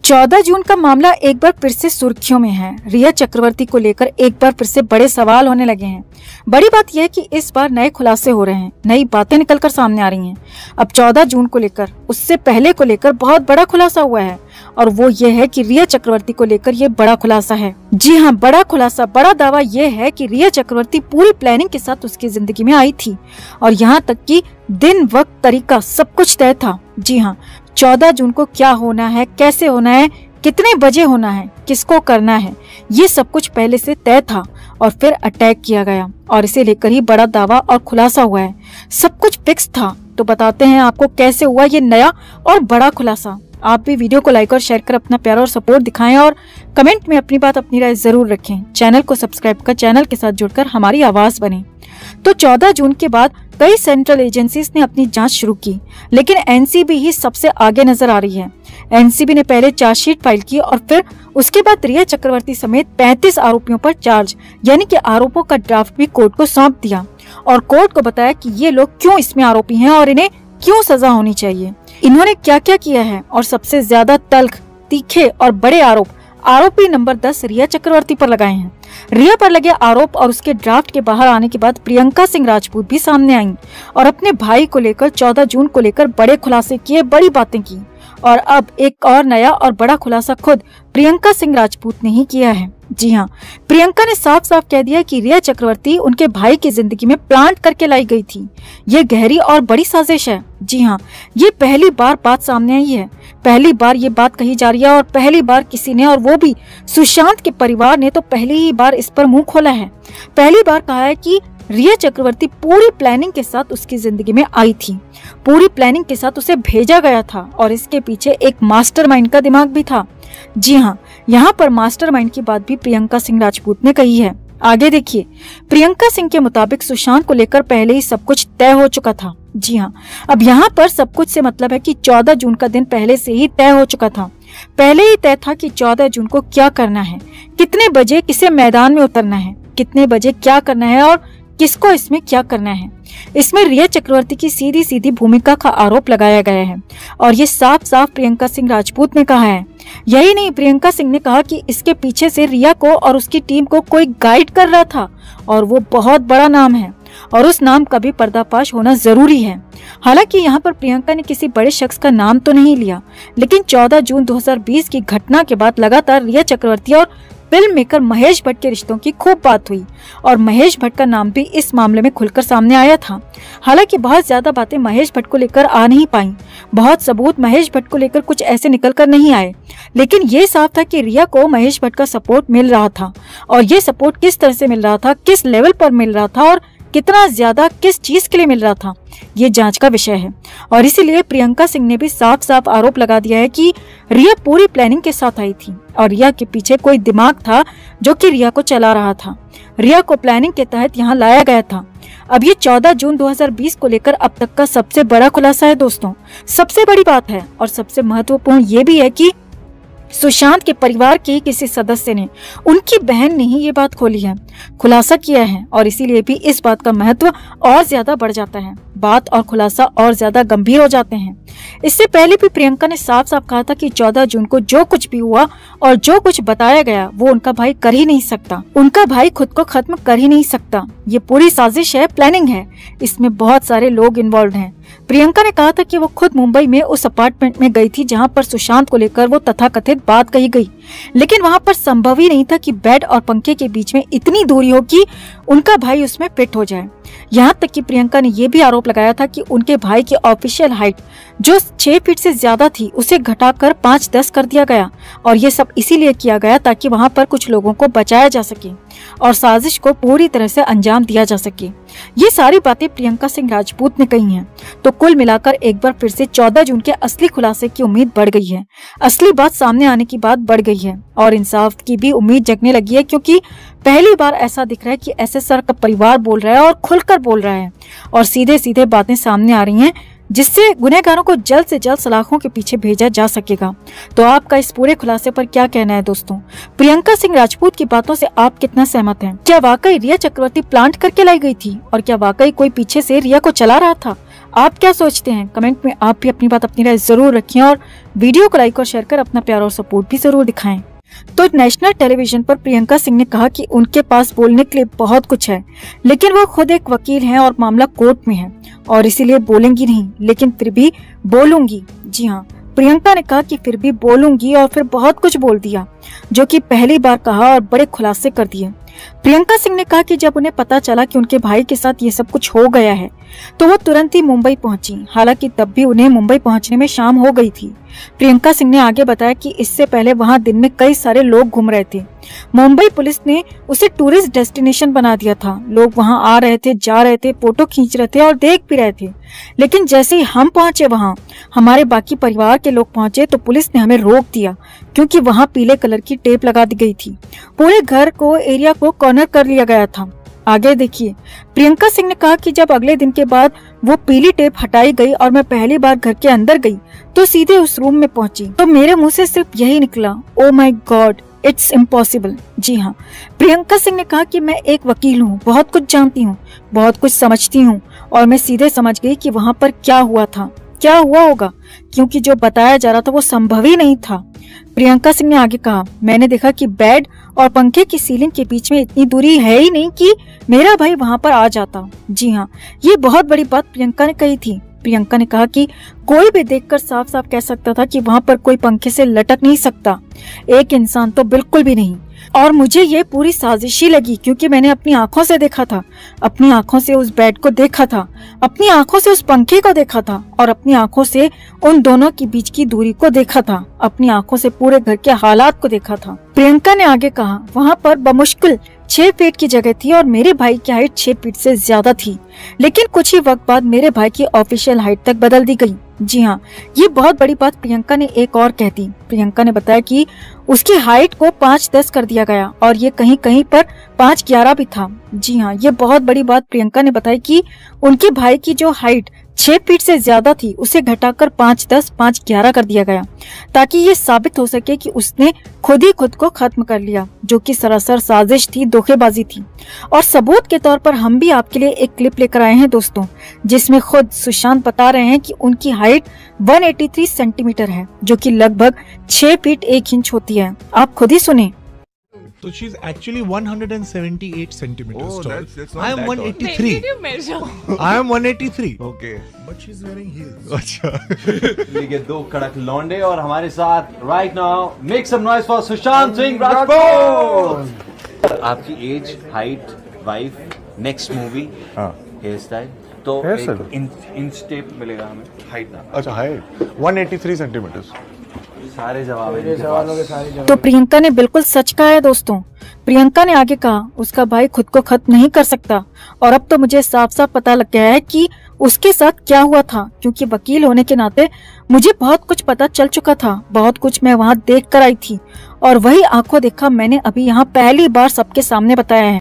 14 जून का मामला एक बार फिर से सुर्खियों में है। रिया चक्रवर्ती को लेकर एक बार फिर से बड़े सवाल होने लगे हैं। बड़ी बात यह है कि इस बार नए खुलासे हो रहे हैं, नई बातें निकलकर सामने आ रही हैं। अब 14 जून को लेकर, उससे पहले को लेकर बहुत बड़ा खुलासा हुआ है और वो ये है कि रिया चक्रवर्ती को लेकर ये बड़ा खुलासा है। जी हाँ, बड़ा खुलासा, बड़ा दावा ये है कि रिया चक्रवर्ती पूरी प्लानिंग के साथ उसकी जिंदगी में आई थी और यहाँ तक कि दिन, वक्त, तरीका सब कुछ तय था। जी हाँ, 14 जून को क्या होना है, कैसे होना है, कितने बजे होना है, किसको करना है, ये सब कुछ पहले से तय था और फिर अटैक किया गया और इसे लेकर ही बड़ा दावा और खुलासा हुआ है। सब कुछ फिक्स था। तो बताते हैं आपको कैसे हुआ ये नया और बड़ा खुलासा। आप भी वीडियो को लाइक और शेयर कर अपना प्यार और सपोर्ट दिखाएं और कमेंट में अपनी बात, अपनी राय जरूर रखें। चैनल को सब्सक्राइब कर चैनल के साथ जुड़कर हमारी आवाज बने। तो 14 जून के बाद कई सेंट्रल एजेंसीज ने अपनी जांच शुरू की, लेकिन एनसीबी ही सबसे आगे नजर आ रही है। एनसीबी ने पहले चार्जशीट फाइल की और फिर उसके बाद रिया चक्रवर्ती समेत 35 आरोपियों पर चार्ज यानी कि आरोपों का ड्राफ्ट भी कोर्ट को सौंप दिया और कोर्ट को बताया कि ये लोग क्यों इसमें आरोपी हैं और इन्हें क्यों सजा होनी चाहिए, इन्होंने क्या क्या किया है और सबसे ज्यादा तल्ख, तीखे और बड़े आरोपी नंबर 10 रिया चक्रवर्ती पर लगाए हैं। रिया पर लगे आरोप और उसके ड्राफ्ट के बाहर आने के बाद प्रियंका सिंह राजपूत भी सामने आई और अपने भाई को लेकर 14 जून को लेकर बड़े खुलासे किए, बड़ी बातें की। और अब एक और नया और बड़ा खुलासा खुद प्रियंका सिंह राजपूत ने ही किया है। जी हाँ, प्रियंका ने साफ साफ कह दिया कि रिया चक्रवर्ती उनके भाई की जिंदगी में प्लांट करके लाई गई थी। ये गहरी और बड़ी साजिश है। जी हाँ, ये पहली बार बात सामने आई है, पहली बार ये बात कही जा रही है और पहली बार किसी ने, और वो भी सुशांत के परिवार ने, तो पहली ही बार इस पर मुंह खोला है। पहली बार कहा है कि रिया चक्रवर्ती पूरी प्लानिंग के साथ उसकी जिंदगी में आई थी, पूरी प्लानिंग के साथ उसे भेजा गया था और इसके पीछे एक मास्टरमाइंड का दिमाग भी था। जी हाँ, यहाँ पर मास्टरमाइंड की बात भी प्रियंका सिंह राजपूत ने कही है। आगे देखिए, प्रियंका सिंह के मुताबिक सुशांत को लेकर पहले ही सब कुछ तय हो चुका था। जी हाँ, अब यहाँ पर सब कुछ से मतलब है कि 14 जून का दिन पहले से ही तय हो चुका था। पहले ही तय था कि 14 जून को क्या करना है, कितने बजे किसे मैदान में उतरना है, कितने बजे क्या करना है और किसको इसमें क्या करना है। इसमें रिया चक्रवर्ती की सीधी सीधी भूमिका का आरोप लगाया गया है और ये साफ साफ प्रियंका सिंह राजपूत ने कहा है। यही नहीं, प्रियंका सिंह ने कहा कि इसके पीछे से रिया को और उसकी टीम को कोई गाइड कर रहा था और वो बहुत बड़ा नाम है और उस नाम का भी पर्दाफाश होना जरूरी है। हालांकि यहाँ पर प्रियंका ने किसी बड़े शख्स का नाम तो नहीं लिया, लेकिन 14 जून 2020 की घटना के बाद लगातार रिया चक्रवर्ती और फिल्म मेकर महेश भट्ट के रिश्तों की खूब बात हुई और महेश भट्ट का नाम भी इस मामले में खुलकर सामने आया था। हालांकि बहुत ज्यादा बातें महेश भट्ट को लेकर आ नहीं पाई, बहुत सबूत महेश भट्ट को लेकर कुछ ऐसे निकल कर नहीं आए, लेकिन ये साफ था कि रिया को महेश भट्ट का सपोर्ट मिल रहा था और ये सपोर्ट किस तरह से मिल रहा था, किस लेवल पर मिल रहा था और कितना ज्यादा किस चीज के लिए मिल रहा था, ये जांच का विषय है। और इसीलिए प्रियंका सिंह ने भी साफ साफ आरोप लगा दिया है कि रिया पूरी प्लानिंग के साथ आई थी और रिया के पीछे कोई दिमाग था जो कि रिया को चला रहा था। रिया को प्लानिंग के तहत यहाँ लाया गया था। अब ये 14 जून 2020 को लेकर अब तक का सबसे बड़ा खुलासा है दोस्तों। सबसे बड़ी बात है और सबसे महत्वपूर्ण ये भी है कि सुशांत के परिवार के किसी सदस्य ने, उनकी बहन ने ही ये बात खोली है, खुलासा किया है और इसीलिए भी इस बात का महत्व और ज्यादा बढ़ जाता है, बात और खुलासा और ज्यादा गंभीर हो जाते हैं। इससे पहले भी प्रियंका ने साफ साफ कहा था कि 14 जून को जो कुछ भी हुआ और जो कुछ बताया गया वो उनका भाई कर ही नहीं सकता, उनका भाई खुद को खत्म कर ही नहीं सकता। ये पूरी साजिश है, प्लानिंग है, इसमें बहुत सारे लोग इन्वॉल्व हैं। प्रियंका ने कहा था कि वो खुद मुंबई में उस अपार्टमेंट में गई थी जहां पर सुशांत को लेकर वो तथाकथित बात कही गई, लेकिन वहां पर संभव ही नहीं था कि बेड और पंखे के बीच में इतनी दूरी हो कि उनका भाई उसमें फिट हो जाए। यहाँ तक कि प्रियंका ने यह भी आरोप लगाया था कि उनके भाई की ऑफिशियल हाइट जो 6 फीट से ज्यादा थी उसे घटाकर 5-10 कर दिया गया और ये सब इसीलिए किया गया ताकि वहां पर कुछ लोगों को बचाया जा सके और साजिश को पूरी तरह से अंजाम दिया जा सके। ये सारी बातें प्रियंका सिंह राजपूत ने कही हैं। तो कुल मिलाकर एक बार फिर से 14 जून के असली खुलासे की उम्मीद बढ़ गई है, असली बात सामने आने की बात बढ़ गई है और इंसाफ की भी उम्मीद जगने लगी है, क्योंकि पहली बार ऐसा दिख रहा है कि एसएसआर का परिवार बोल रहा है और खुलकर बोल रहा है और सीधे सीधे बातें सामने आ रही हैं, जिससे गुनहगारों को जल्द से जल्द सलाखों के पीछे भेजा जा सकेगा। तो आपका इस पूरे खुलासे पर क्या कहना है दोस्तों? प्रियंका सिंह राजपूत की बातों से आप कितना सहमत हैं? क्या वाकई रिया चक्रवर्ती प्लांट करके लाई गई थी और क्या वाकई कोई पीछे से रिया को चला रहा था? आप क्या सोचते हैं? कमेंट में आप भी अपनी बात, अपनी राय जरूर रखें और वीडियो को लाइक और शेयर कर अपना प्यार और सपोर्ट भी जरूर दिखाएं। तो नेशनल टेलीविजन पर प्रियंका सिंह ने कहा कि उनके पास बोलने के लिए बहुत कुछ है, लेकिन वो खुद एक वकील हैं और मामला कोर्ट में है और इसीलिए बोलेंगी नहीं, लेकिन फिर भी बोलूंगी। जी हाँ, प्रियंका ने कहा कि फिर भी बोलूंगी और फिर बहुत कुछ बोल दिया, जो कि पहली बार कहा और बड़े खुलासे कर दिए। प्रियंका सिंह ने कहा कि जब उन्हें पता चला कि उनके भाई के साथ ये सब कुछ हो गया है तो वो तुरंत ही मुंबई पहुंची। हालांकि तब भी उन्हें मुंबई पहुंचने में शाम हो गई थी। प्रियंका सिंह ने आगे बताया कि इससे पहले वहां दिन में कई सारे लोग घूम रहे थे। मुंबई पुलिस ने उसे टूरिस्ट डेस्टिनेशन बना दिया था। लोग वहां आ रहे थे, जा रहे थे, फोटो खींच रहे थे और देख भी रहे थे। लेकिन जैसे ही हम पहुंचे वहां, हमारे बाकी परिवार के लोग पहुंचे तो पुलिस ने हमें रोक दिया क्योंकि वहां पीले कलर की टेप लगा दी गई थी। पूरे घर को, एरिया को कॉर्नर कर लिया गया था। आगे देखिए, प्रियंका सिंह ने कहा कि जब अगले दिन के बाद वो पीली टेप हटाई गई और मैं पहली बार घर के अंदर गई तो सीधे उस रूम में पहुंची तो मेरे मुंह से सिर्फ यही निकला, oh my god, it's impossible. जी हाँ, प्रियंका सिंह ने कहा कि मैं एक वकील हूँ, बहुत कुछ जानती हूँ, बहुत कुछ समझती हूँ और मैं सीधे समझ गई कि वहाँ पर क्या हुआ था, क्या हुआ होगा, क्योंकि जो बताया जा रहा था वो संभव ही नहीं था। प्रियंका सिंह ने आगे कहा, मैंने देखा कि बेड और पंखे की सीलिंग के बीच में इतनी दूरी है ही नहीं कि मेरा भाई वहां पर आ जाता। जी हाँ, ये बहुत बड़ी बात प्रियंका ने कही थी। प्रियंका ने कहा कि कोई भी देखकर साफ साफ कह सकता था कि वहां पर कोई पंखे से लटक नहीं सकता, एक इंसान तो बिल्कुल भी नहीं। और मुझे ये पूरी साजिशी लगी क्योंकि मैंने अपनी आंखों से देखा था, अपनी आंखों से उस बेड को देखा था, अपनी आंखों से उस पंखे को देखा था और अपनी आंखों से उन दोनों के बीच की दूरी को देखा था, अपनी आंखों से पूरे घर के हालात को देखा था। प्रियंका ने आगे कहा, वहाँ पर बमुश्किल 6 फीट की जगह थी और मेरे भाई की हाइट 6 फीट से ज्यादा थी, लेकिन कुछ ही वक्त बाद मेरे भाई की ऑफिशियल हाइट तक बदल दी गई। जी हाँ, ये बहुत बड़ी बात प्रियंका ने एक और कह दी। प्रियंका ने बताया कि उसकी हाइट को 5'10" कर दिया गया और ये कहीं कहीं पर 5'11" भी था। जी हाँ, ये बहुत बड़ी बात प्रियंका ने बताई कि उनके भाई की जो हाइट 6 फीट से ज्यादा थी उसे घटाकर 5'10", 5'11" कर दिया गया ताकि ये साबित हो सके कि उसने खुद ही खुद को खत्म कर लिया, जो कि सरासर साजिश थी, धोखेबाजी थी। और सबूत के तौर पर हम भी आपके लिए एक क्लिप लेकर आए हैं दोस्तों, जिसमें खुद सुशांत बता रहे हैं कि उनकी हाइट 183 सेंटीमीटर है, जो कि लगभग 6 फीट 1 इंच होती है। आप खुद ही सुने। So she's actually 178 centimeters Oh, tall. that's not I am that tall. 183. Did you measure? I am 183. Okay. But she's wearing heels. अच्छा. ये 2 कड़क लौंडे और हमारे साथ right now make some noise for Sushant Singh Rajput. आपकी age, height, wife, next movie, hairstyle, तो inch tape मिलेगा हमें। हाइट ना, अच्छा हाइट 183 सेंटीमीटर्स। सारे जवाब हैं। तो प्रियंका ने बिल्कुल सच कहा है दोस्तों। प्रियंका ने आगे कहा, उसका भाई खुद को खत्म नहीं कर सकता और अब तो मुझे साफ साफ पता लग गया है कि उसके साथ क्या हुआ था, क्योंकि वकील होने के नाते मुझे बहुत कुछ पता चल चुका था, बहुत कुछ मैं वहाँ देख कर आई थी और वही आंखों देखा मैंने अभी यहाँ पहली बार सबके सामने बताया है।